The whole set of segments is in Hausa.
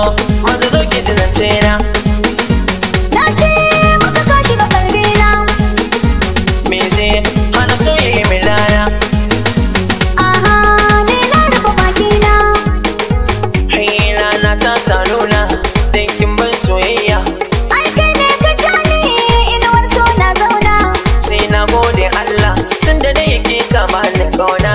taso maza zo ki ji zance na. Na ce maka ka shiga kalbina, Me zai hana soyayya mai rana? aha ni na rufe bakina. Hai rana ta nuna dan kin ban soyayya. Ai kai ne ka ja ni inuwar so na zauna. Sai na gode Allah tunda da yake kama da kauna.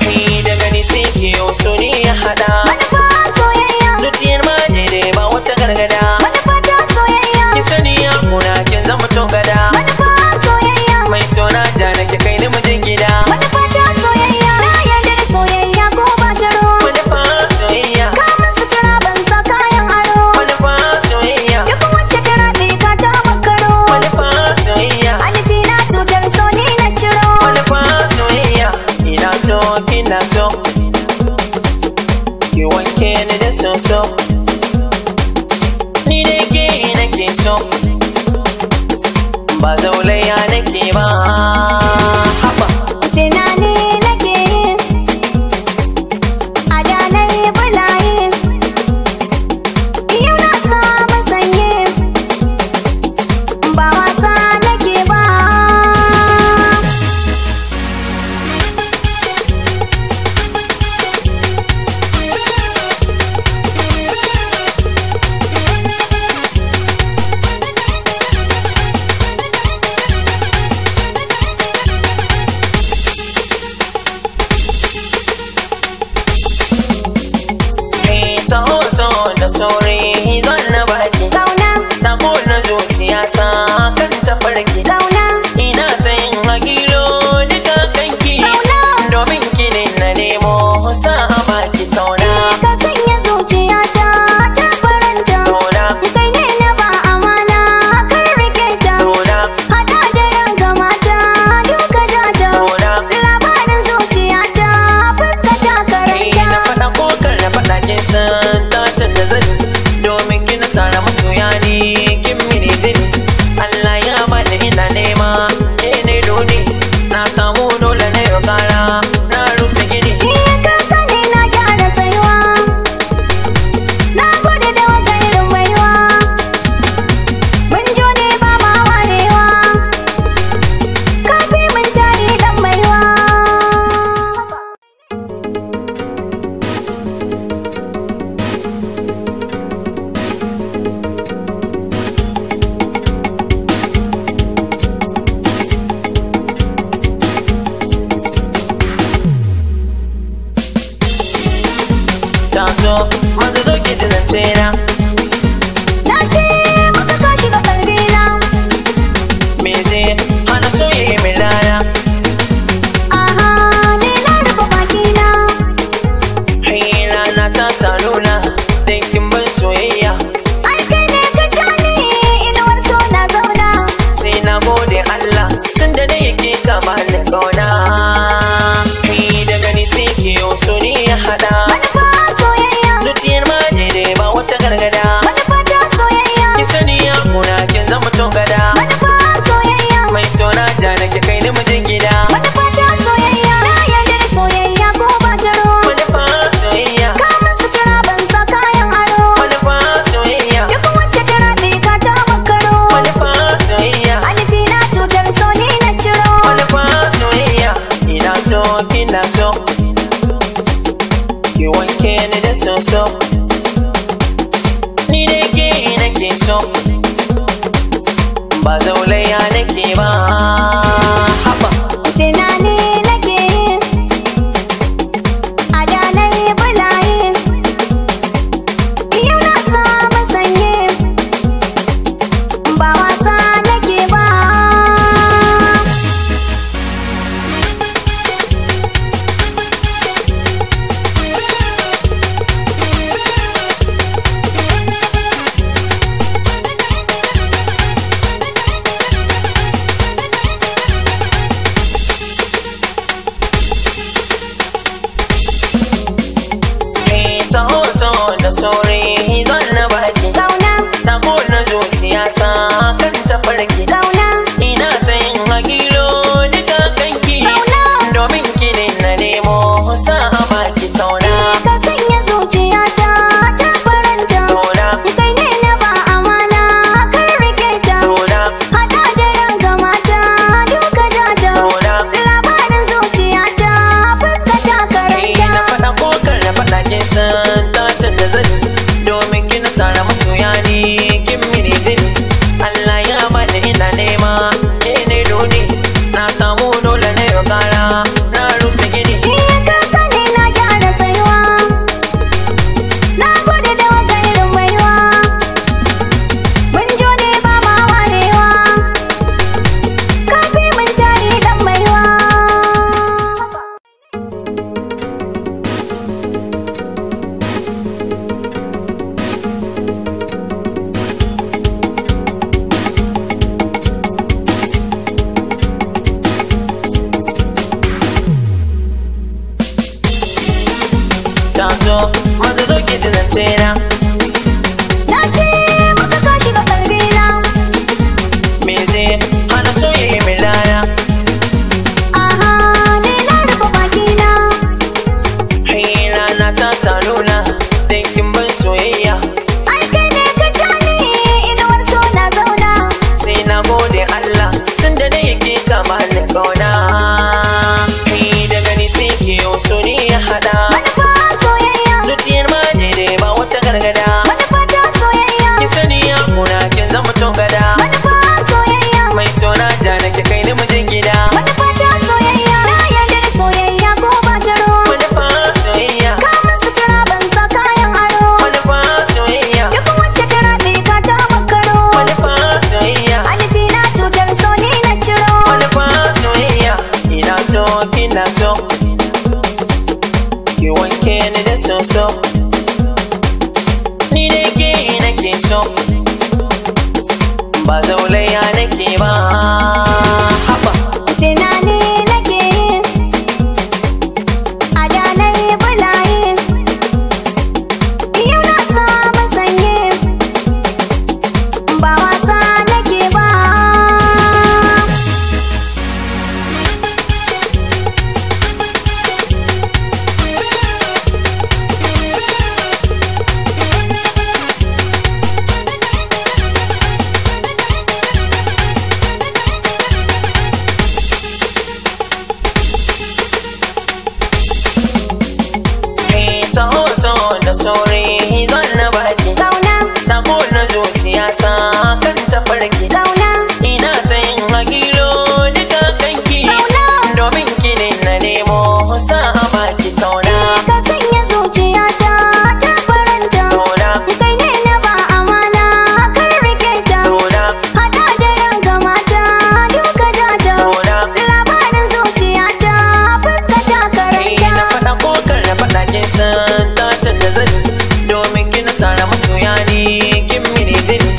Hai daga ni sai ki yau so ni ya hada. Manufa soyayya, Zuciyar ma daidai ba wata gargada. manufa ta soyayya, Ki sani ya kuna kin zama tongada. manufa soyayya, Mai sona ja nake kai ni mijin gida. manufa ta soyayya. Na yarda da soyayya ko ba taro. Manufa soyayya. Ka min sutura ban sa kayan aro. Manufa soyayya. Duk wacce ta rabe ka ta makaro. Manufa soyayya. A nufi na cutar so ni na ciro. Manufa soyayya. Ina so kina so. Ki wanke ni da soso. Ni da ke nake so. Ba zaulaya nake ba. Haba. Tunani nake yi, a da na yi bulaye. Yau na samu sanye, ba wasa nake ba. Ta hoto da sauri zan na baki. Gauna, Sako na zuciyata kan ta farki. gauna, Ina ta yin hagilo duka kanki. Zauna. Domin ki ne na nemo sa a baki tauna. ka sanya zuciyata ta faranta. Tauna, Kai ne na ba amana kan rike ta. tauna, Hada da ranga mata duka jata. tauna. Labarin zuciyata fuska ta Ni na karanta. faɗa ko kar na faɗa kin san ta canza zani. Domin kina tsara masoya ni kin mini zini. Allah ya bani ina nema ne doni. Na samu dole na yau kara na rusa gini. Iya ka sani na gyara tsayuwa. Na gode da wata irin baiwa. Mun jo ne ba ma warewa. Ka fi mun tari dan baiwa. Taso maza zo ki ji zance na. Na ce maka ka shiga kalbina. Me zai hana soyayya mai rana? Aha ni na rufe bakina. Hai rana ta nuna dan kin ban soyayya. Ai kai ne ka ja ni inuwar so na zauna. Sai na gode Allah tunda da yake kama da kauna. Hai daga ni sai ki yau so ni ya hada. Manufa soyayya, Zuciyar ma daidai ba wata gargada. manufa ta soyayya, Ki sani ya kuna kin zama tongada. manufa soyayya, Mai sona ja nake kai ni mijin gida. manufa ta soyayya. Na yarda da soyayya ko ba taro. Manufa soyayya. Ka min sutura ban sa kayan aro. Manufa soyayya. Duk wacce ta rabe ka ta makaro. Manufa soyayya. A nufi na cutar so ni na ciro. Manufa soyayya. Ina so kina so. Ki wanke ni da soso. Ni da ke nake so. Ba zaulaya nake ba. Haba. Tunani nake yi, a da na yi bulaye. Yau na samu sanye, ba wasa nake ba. Ta hoto da sauri zan na baki. Gauna, Sako na zuciyata kan ta farki. gauna, Ina ta yin hagilo duka kanki. Zauna. Domin ki ne na nemo sa a baki tauna. ka sanya zuciyata ta taso maza zo ki ji zance na. Na ce maka ka shiga kalbina. Me zai hana soyayya mai rana? Aha, ni na rufe bakina. Hai rana ta nuna dan kin ban soyayya. Ai kai ne ka ja ni inuwar so na zauna. Sai na gode Allah tun da dai yake kama da kauna. Hai daga ni sai ke yau so ni ya hada. Manufa soyayya. Zuciyar ma daidai ba wata gargada. Manufa ta soyayya. Ki sani ya kuna kin zama tun gada. Manufa soyayya. Mai sona ja nake kai ni mijin gida. Manufa ta soyayya. Na yarda da soyayya ko ba taro. Manufa soyayya. Kamun sutura ban sa kayan aro. Manufa soyayya. Duk wacce ta rabe ka ta makaro. Manufa soyayya. Alifi na cutar so ni na ciro. Manufa soyayya. Ina so kina so. Ki wanke ni da soso. Ni da ke nake so. Ba zaulaya nake ba. Haba. Tunani nake yi. A da na yi bulaye. Yau na samu sanyi. Ba wasa nake ba. Ta hoto da sauri zan na baki. Kauna, Sako na zuciyata kan ta farki. kauna, Ina ta yin hagilo duka kanki. Kauna. Domin ki ne na nemo sa a baki tauna. ka sanya zuciyata ta faranta. Tauna, Kai ne na ba amana kan rike ta. tauna, Hada da ranka mata duka jata. tauna. Labarin zuciyata fuska ta Ni na karanta. faɗa ko kar na faɗa kin san ta canza zani. Domin kina tsara masoya ni kin mini zini.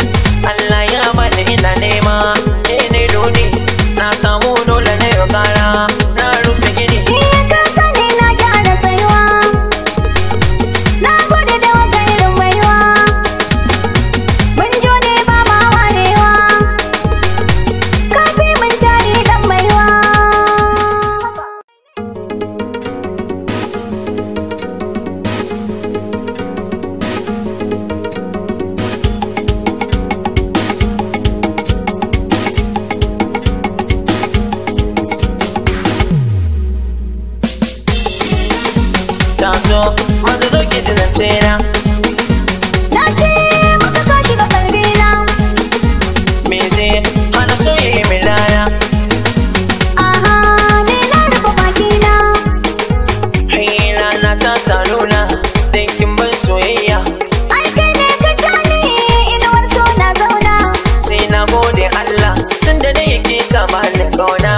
Allah ya bani ina nema ke ne doni. Na samu dole na yau kara na rusa gini. Iya ka sani na gyara tsayuwa. Na gode da wata irin baiwa. Mun jo ne ba ma warewa. Kafi mun tari dan baiwa. Taso maza zo ki ji zance na. Na ce maka ka shiga kalbina. Me zai hana soyayya mai rana? Aha, ni na rufe bakina. Hai rana ta nuna dan kin ban soyayya. Ai kai ne ka ja ni inuwar so na zauna. Sai na gode Allah tun da dai yake kama da kauna.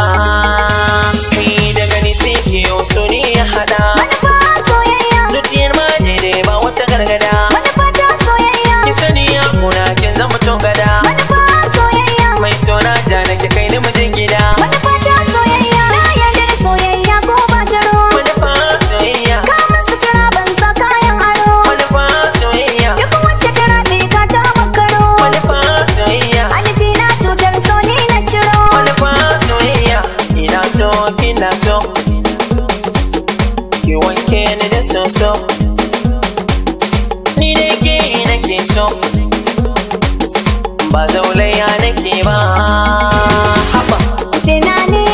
Hai daga ni sai ke yau so ni ya hada. Manufa soyayya. Zuciyar ma daidai ba wata gargada. Manufa ta soyayya. Ki sani ya kuna kin zama tun gada. Manufa soyayya. Mai sona ja nake kai ni mijin gida. Manufa ta soyayya. Na yarda da soyayya ko ba taro. Manufa soyayya. Kamun sutura ban sa kayan aro. Manufa soyayya. Duk wacce ta rabe ka ta makaro. Manufa soyayya. Alifi na cutar so ni na ciro. Manufa soyayya. Ina so kina so. Ki wanke ni da soso. Ni da ke nake so. Ba zaulaya nake ba. Haba. Tunani